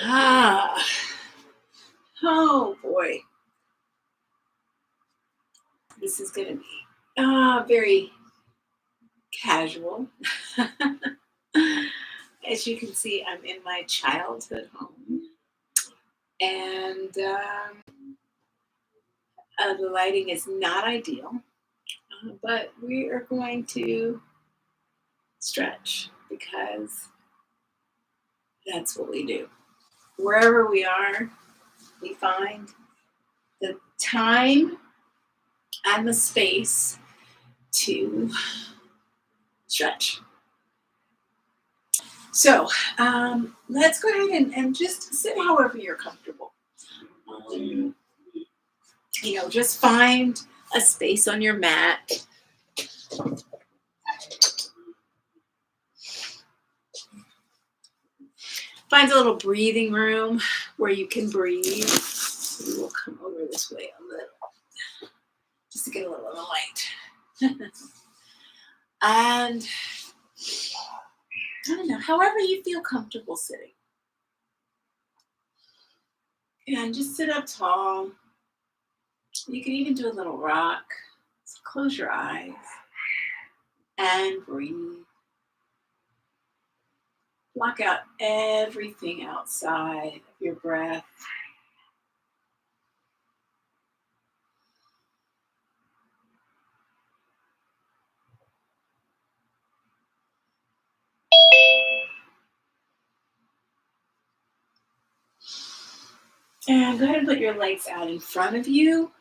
Ah, oh boy. This is going to be very casual. As you can see, I'm in my childhood home, and the lighting is not ideal, but we are going to stretch because that's what we do. Wherever we are, we find the time and the space to stretch. So let's go ahead and just sit however you're comfortable. Um, just find a space on your mat. Find a little breathing room where you can breathe. We will come over this way a little, just to get a little of the light. And I don't know, however you feel comfortable sitting. And just sit up tall. You can even do a little rock. So close your eyes and breathe. Block out everything outside of your breath. And go ahead and put your legs out in front of you.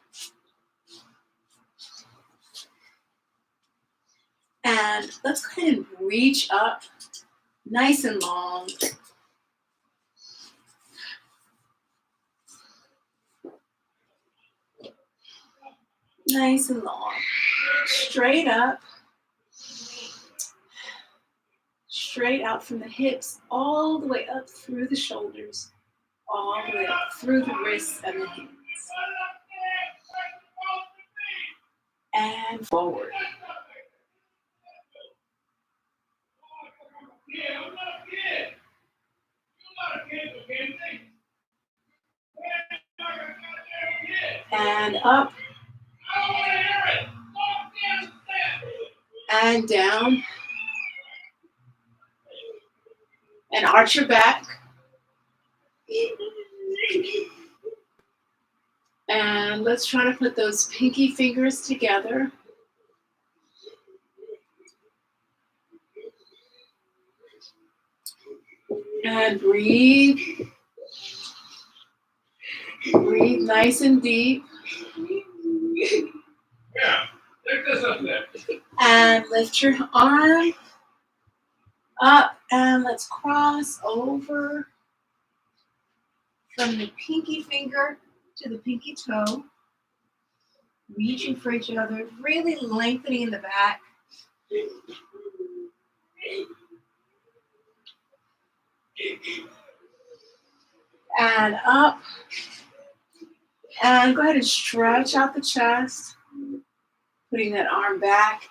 And let's go ahead and reach up nice and long. Nice and long. Straight up. Straight out from the hips, all the way up through the shoulders, all the way up through the wrists and the hands. And forward. And up. And down. And arch your back. And let's try to put those pinky fingers together. And breathe. Breathe nice and deep. Yeah, take this up there. And lift your arm up, and let's cross over from the pinky finger to the pinky toe, reaching for each other, really lengthening in the back. And up. And go ahead and stretch out the chest, putting that arm back.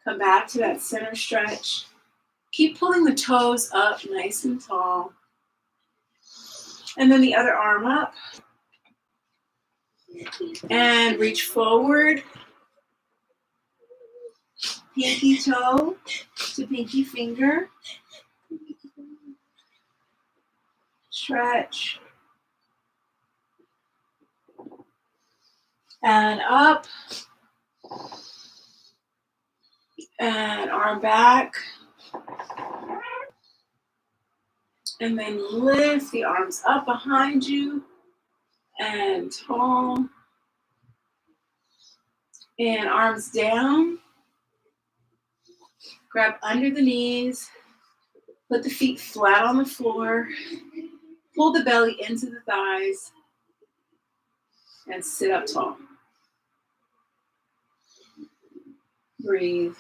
Come back to that center stretch. Keep pulling the toes up nice and tall. And then the other arm up. And reach forward. Pinky toe to pinky finger. Stretch. And up. And arm back. And then lift the arms up behind you and tall. And arms down. Grab under the knees. Put the feet flat on the floor. Pull the belly into the thighs. And sit up tall. Breathe.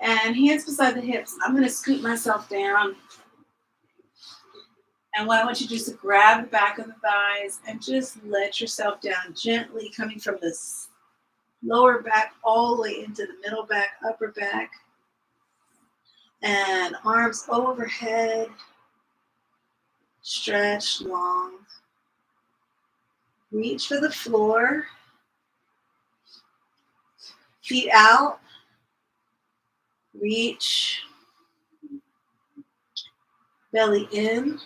And hands beside the hips. I'm going to scoot myself down. And what I want you to do is to grab the back of the thighs and just let yourself down gently, coming from this lower back all the way into the middle back, upper back, and arms overhead, stretch long. Reach for the floor, feet out, reach, belly in.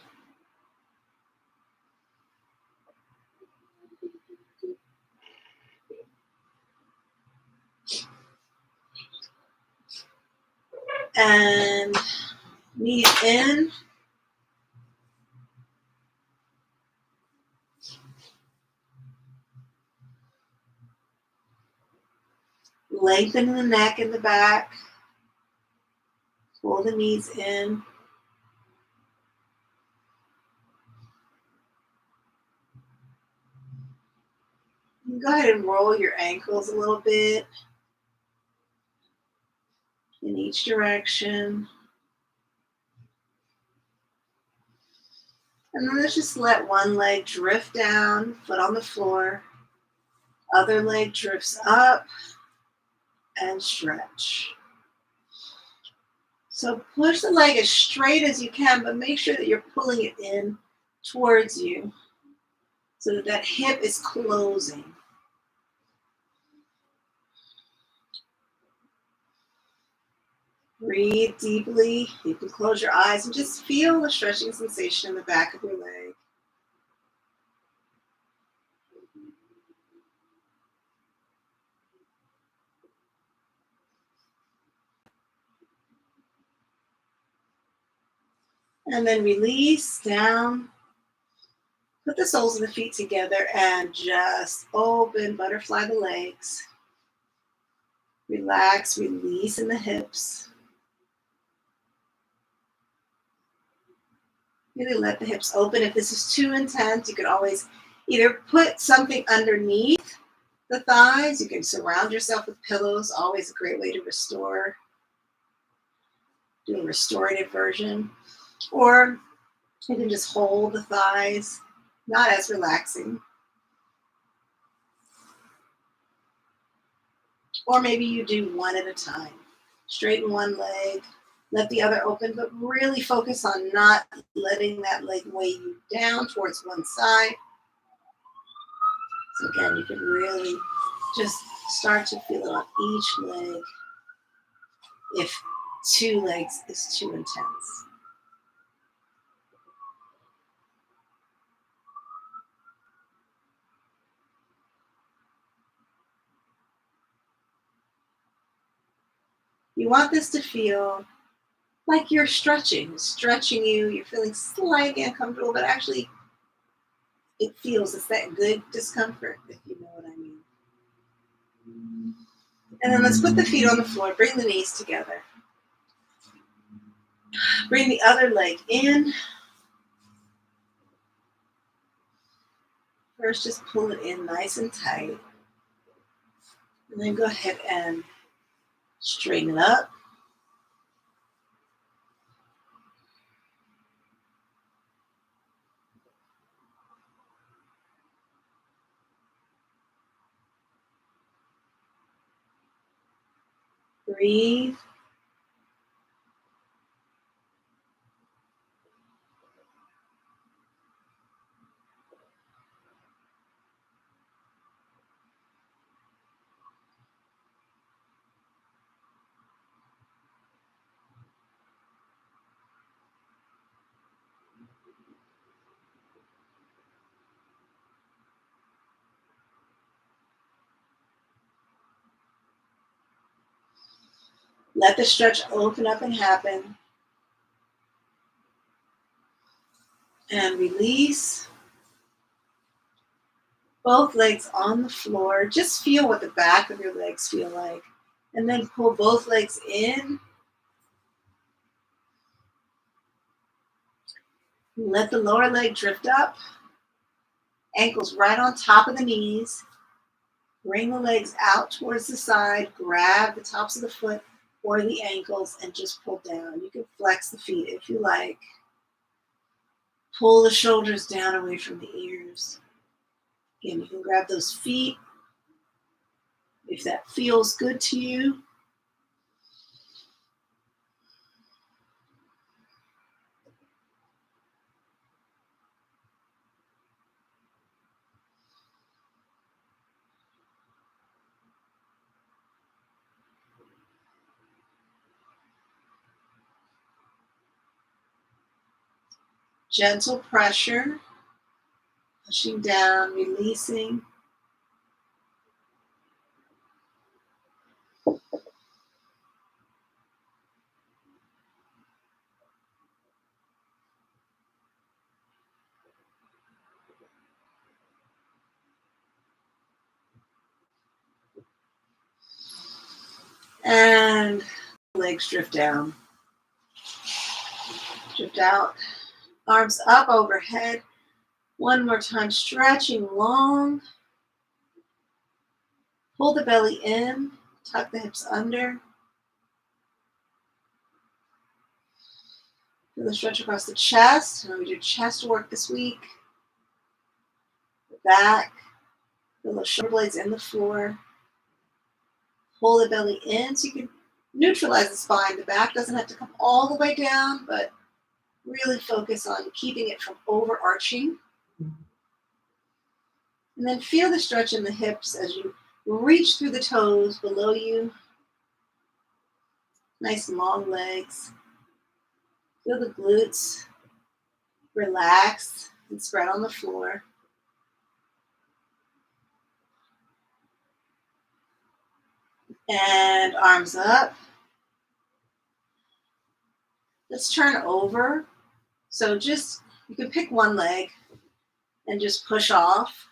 And knees in. Lengthen the neck and the back. Pull the knees in. You can go ahead and roll your ankles a little bit in each direction. And then let's just let one leg drift down, foot on the floor. Other leg drifts up and stretch. So push the leg as straight as you can, but make sure that you're pulling it in towards you so that that hip is closing. Breathe deeply. You can close your eyes and just feel the stretching sensation in the back of your leg. And then release down. Put the soles of the feet together and just open, butterfly the legs. Relax, release in the hips. Really let the hips open. If this is too intense, you can always either put something underneath the thighs. You can surround yourself with pillows, always a great way to restore. Do a restorative version. Or you can just hold the thighs, not as relaxing. Or maybe you do one at a time. Straighten one leg, let the other open, but really focus on not letting that leg weigh you down towards one side. So again, you can really just start to feel it on each leg if two legs is too intense. You want this to feel like you're stretching you, you're feeling slightly uncomfortable, but actually it feels, it's that good discomfort, if you know what I mean. And then let's put the feet on the floor, bring the knees together. Bring the other leg in. First, just pull it in nice and tight. And then go ahead and straighten it up. Breathe. Let the stretch open up and happen. And release. Both legs on the floor. Just feel what the back of your legs feel like. And then pull both legs in. Let the lower leg drift up. Ankles right on top of the knees. Bring the legs out towards the side. Grab the tops of the foot or the ankles and just pull down. You can flex the feet if you like. Pull the shoulders down away from the ears. Again, you can grab those feet if that feels good to you. Gentle pressure, pushing down, releasing. And legs drift down. Drift out. Arms up overhead. One more time, stretching long. Pull the belly in. Tuck the hips under. Feel the stretch across the chest. And we do chest work this week. The back. Feel those shoulder blades in the floor. Pull the belly in so you can neutralize the spine. The back doesn't have to come all the way down, but really focus on keeping it from overarching. And then feel the stretch in the hips as you reach through the toes below you. Nice long legs. Feel the glutes relax and spread on the floor. And arms up. Let's turn over. So just, you can pick one leg and just push off.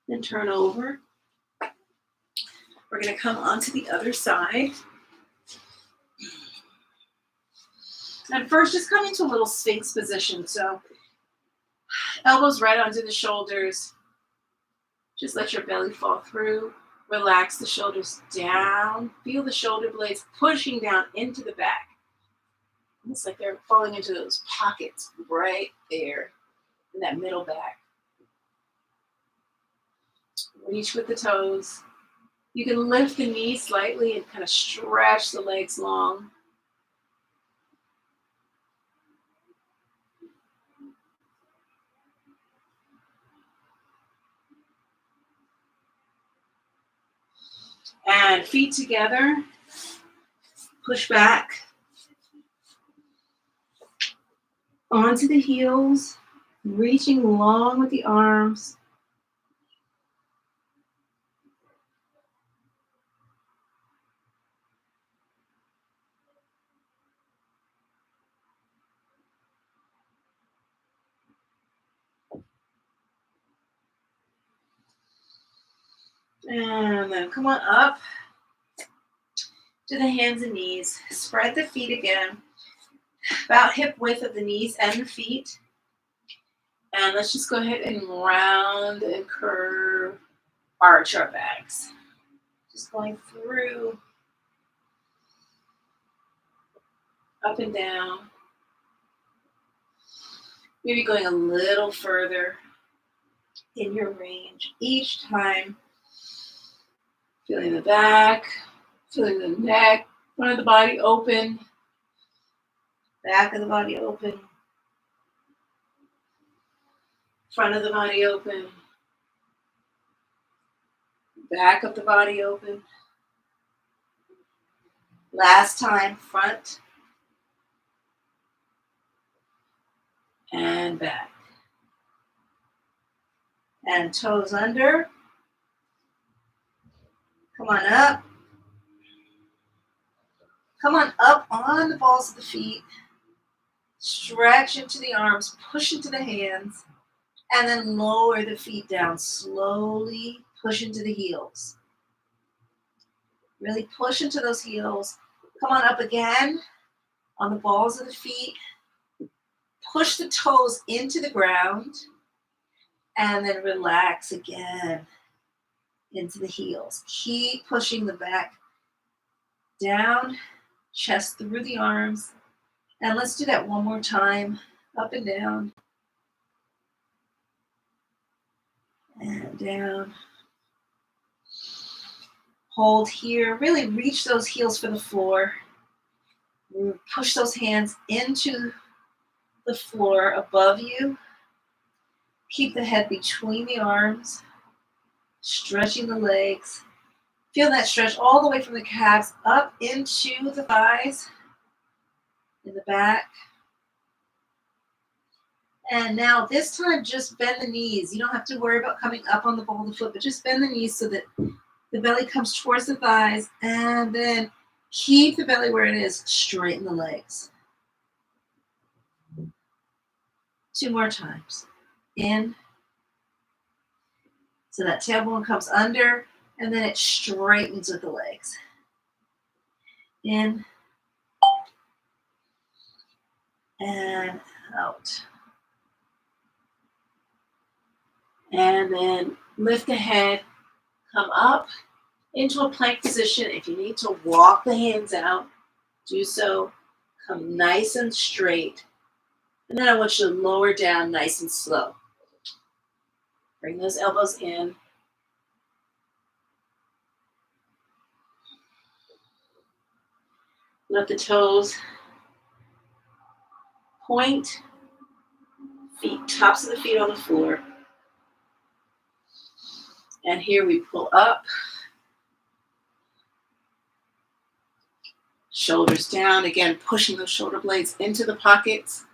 Then turn over. We're going to come onto the other side. And first, just come into a little Sphinx position. So elbows right onto the shoulders. Just let your belly fall through. Relax the shoulders down. Feel the shoulder blades pushing down into the back. It's like they're falling into those pockets right there in that middle back. Reach with the toes. You can lift the knees slightly and kind of stretch the legs long. And feet together. Push back. Onto the heels. Reaching long with the arms. And then come on up to the hands and knees. Spread the feet again. About hip width of the knees and the feet. And let's just go ahead and round and curve, arch our backs. Just going through, up and down. Maybe going a little further in your range each time. Feeling the back, feeling the neck, front of the body open, back of the body open, front of the body open, back of the body open. Last time, front and back. And toes under. Come on up. Come on up on the balls of the feet. Stretch into the arms, push into the hands, and then lower the feet down. Slowly push into the heels. Really push into those heels. Come on up again on the balls of the feet. Push the toes into the ground, and then relax again into the heels. Keep pushing the back down, chest through the arms. And let's do that one more time. Up and down. And down. Hold here. Really reach those heels for the floor. Push those hands into the floor above you. Keep the head between the arms. Stretching the legs. Feel that stretch all the way from the calves up into the thighs. In the back. And now this time, just bend the knees. You don't have to worry about coming up on the ball of the foot, but just bend the knees so that the belly comes towards the thighs. And then keep the belly where it is. Straighten the legs. 2 more times. In. So that tailbone comes under, and then it straightens with the legs. In. And out. And then lift the head, come up into a plank position. If you need to walk the hands out, do so. Come nice and straight. And then I want you to lower down nice and slow. Bring those elbows in. Let the toes point. Feet, tops of the feet on the floor. And here we pull up. Shoulders down. Again, pushing those shoulder blades into the pockets.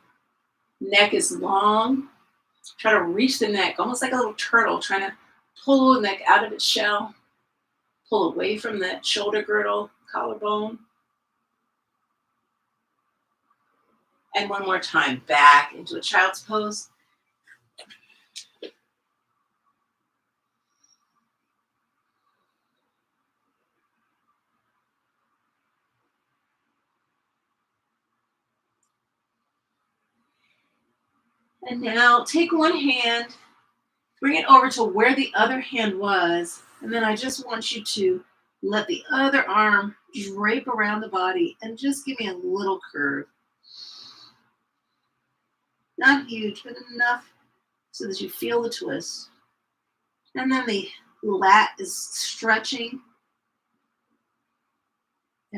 Neck is long. Try to reach the neck, almost like a little turtle, trying to pull the neck out of its shell. Pull away from that shoulder girdle, collarbone. And one more time, back into a child's pose. And now take one hand, bring it over to where the other hand was, and then I just want you to let the other arm drape around the body and just give me a little curve. Not huge, but enough so that you feel the twist. And then the lat is stretching.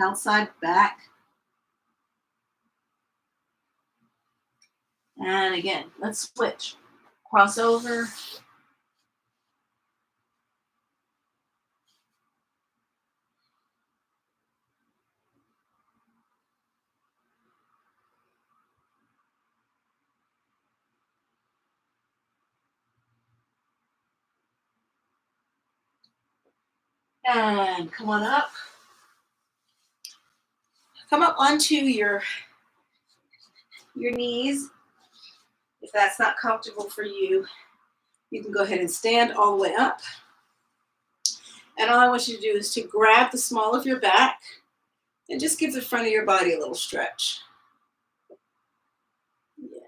Outside back. And again, let's switch. Cross over. And come on up. Come up onto your knees. If that's not comfortable for you, you can go ahead and stand all the way up. And all I want you to do is to grab the small of your back and just give the front of your body a little stretch. Yeah.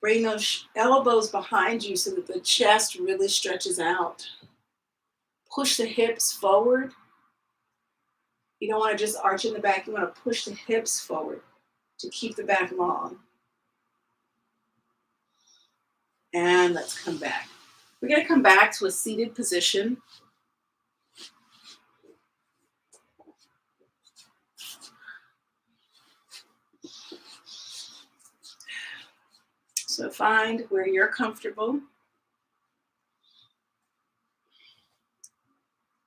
Bring those elbows behind you so that the chest really stretches out. Push the hips forward. You don't want to just arch in the back. You want to push the hips forward to keep the back long. And let's come back. We're going to come back to a seated position. So find where you're comfortable.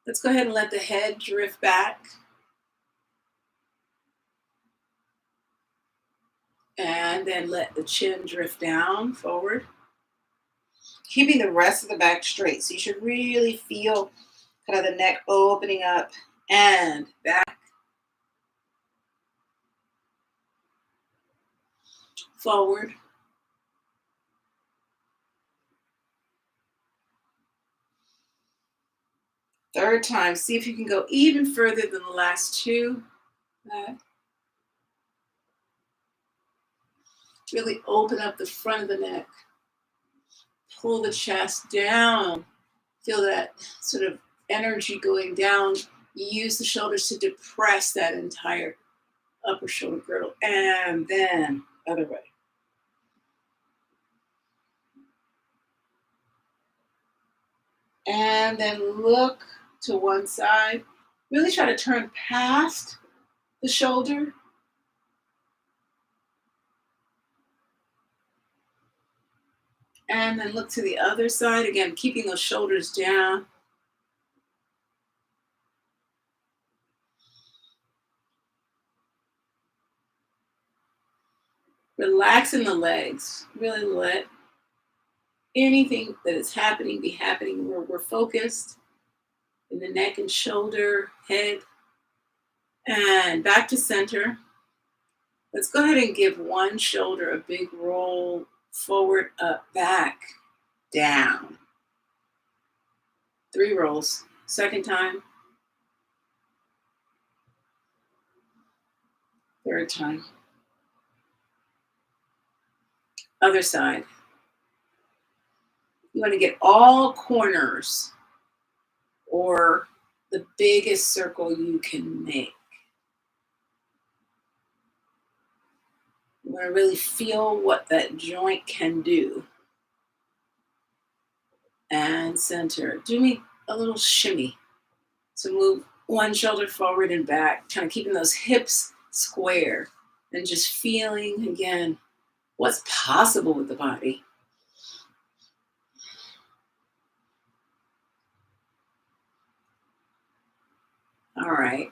Let's go ahead and let the head drift back. And then let the chin drift down, forward. Keeping the rest of the back straight. So you should really feel kind of the neck opening up and back. Forward. Third time, see if you can go even further than the last two. Back. Really open up the front of the neck. Pull the chest down. Feel that sort of energy going down. Use the shoulders to depress that entire upper shoulder girdle. And then other way. And then look to one side. Really try to turn past the shoulder. And then look to the other side. Again, keeping those shoulders down. Relax in the legs. Really let anything that is happening be happening where we're focused in the neck and shoulder, head, and back to center. Let's go ahead and give one shoulder a big roll forward, up, back, down. 3 rolls. Second time. Third time. Other side. You want to get all corners or the biggest circle you can make. You want to really feel what that joint can do. And center. Do me a little shimmy. So move one shoulder forward and back, kind of keeping those hips square and just feeling again what's possible with the body. All right.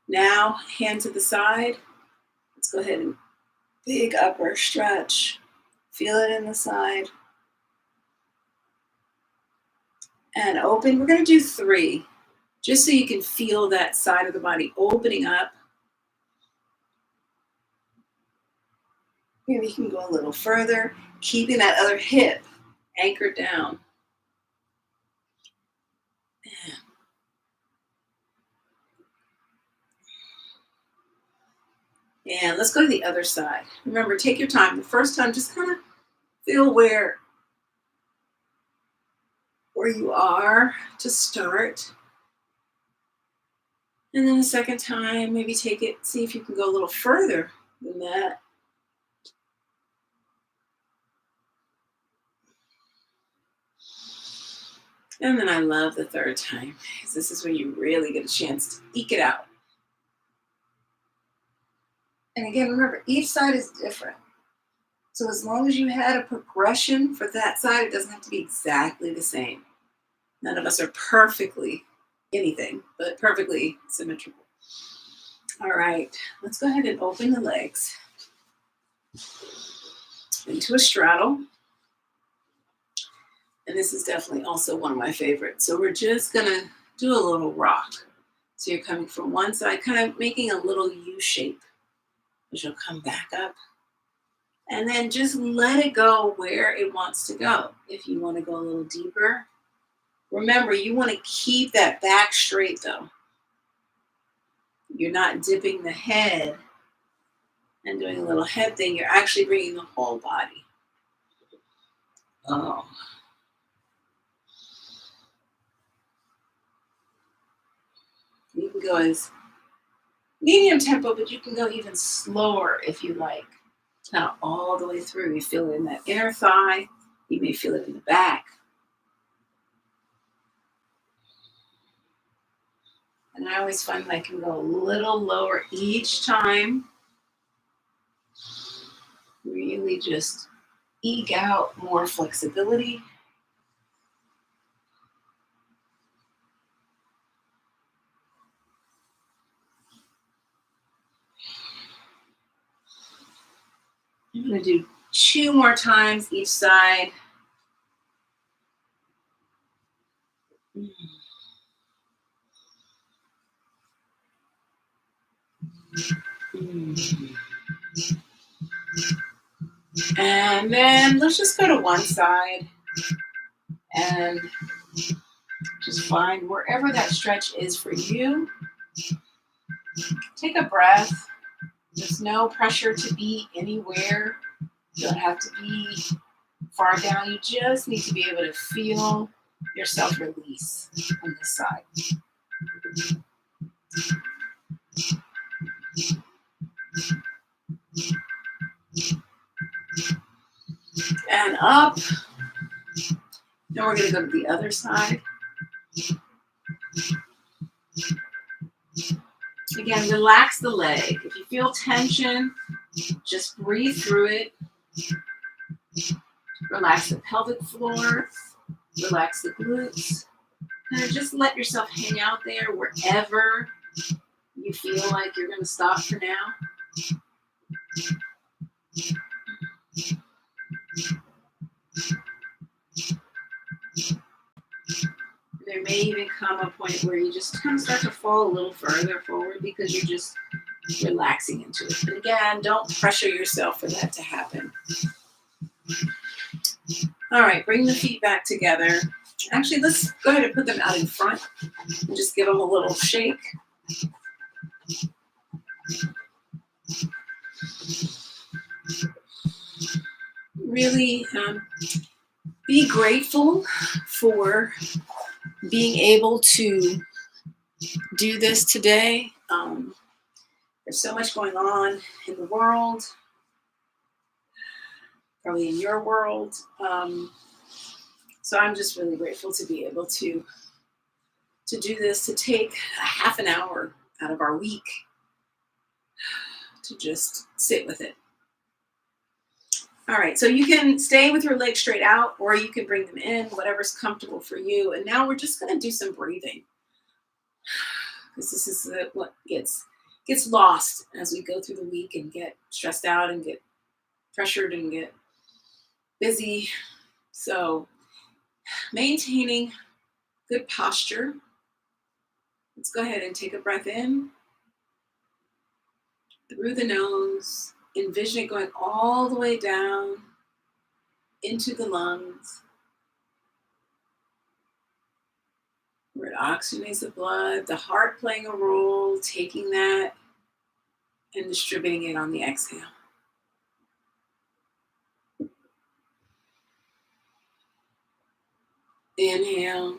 Now, hand to the side. Let's go ahead and big upper stretch. Feel it in the side. And open. We're going to do 3, just so you can feel that side of the body opening up. Maybe you can go a little further, keeping that other hip anchored down. And let's go to the other side. Remember, take your time. The first time, just kind of feel where you are to start. And then the second time, maybe take it, see if you can go a little further than that. And then I love the third time, because this is when you really get a chance to eke it out. And again, remember, each side is different. So as long as you had a progression for that side, it doesn't have to be exactly the same. None of us are perfectly anything, but perfectly symmetrical. All right, let's go ahead and open the legs into a straddle. And this is definitely also one of my favorites. So we're just gonna do a little rock. So you're coming from one side, kind of making a little U shape, which will come back up. And then just let it go where it wants to go. If you want to go a little deeper, remember, you want to keep that back straight though. You're not dipping the head and doing a little head thing. You're actually bringing the whole body. Oh. You can go as medium tempo, but you can go even slower if you like. Not all the way through. You feel it in that inner thigh. You may feel it in the back. And I always find that I can go a little lower each time. Really just eke out more flexibility. I'm going to do 2 more times each side. And then let's just go to one side and just find wherever that stretch is for you. Take a breath. There's no pressure to be anywhere. You don't have to be far down. You just need to be able to feel yourself release on this side. And up. Now we're going to go to the other side. Again, relax the leg. If you feel tension, just breathe through it. Relax the pelvic floor. Relax the glutes. And just let yourself hang out there wherever you feel like you're going to stop for now. There may even come a point where you just kind of start to fall a little further forward because you're just relaxing into it. But again, don't pressure yourself for that to happen. All right, bring the feet back together. Actually, let's go ahead and put them out in front and just give them a little shake. Really be grateful for being able to do this today. There's so much going on in the world, probably in your world. So I'm just really grateful to be able to do this, to take a half an hour out of our week to just sit with it. All right, so you can stay with your legs straight out, or you can bring them in, whatever's comfortable for you. And now we're just going to do some breathing, because this is what gets lost as we go through the week and get stressed out and get pressured and get busy. So maintaining good posture. Let's go ahead and take a breath in through the nose. Envision it going all the way down into the lungs, where it oxygenates the blood, the heart playing a role, taking that and distributing it on the exhale. Inhale.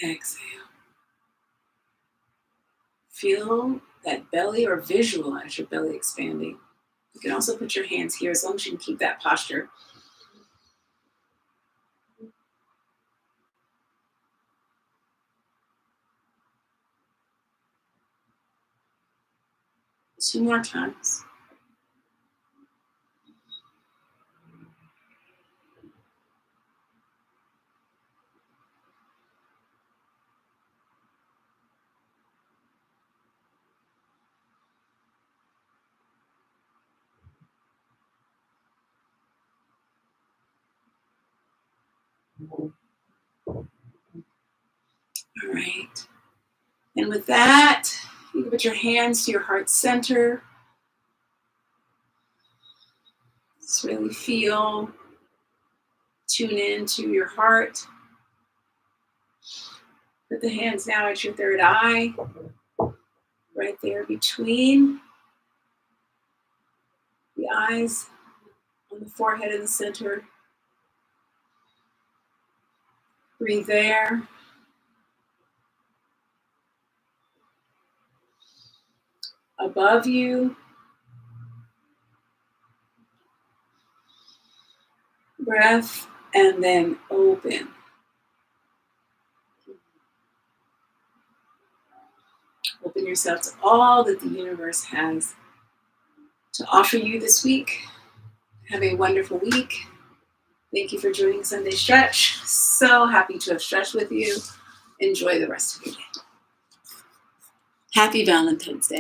Exhale. Feel that belly, or visualize your belly expanding. You can also put your hands here as long as you can keep that posture. Two more times. All right. And with that, you can put your hands to your heart center. Just really feel, tune in to your heart. Put the hands now at your third eye, right there between the eyes, on the forehead in the center. Breathe there. Above you. Breath, and then open. Open yourself to all that the universe has to offer you this week. Have a wonderful week. Thank you for joining Sunday Stretch. So happy to have stretched with you. Enjoy the rest of your day. Happy Valentine's Day.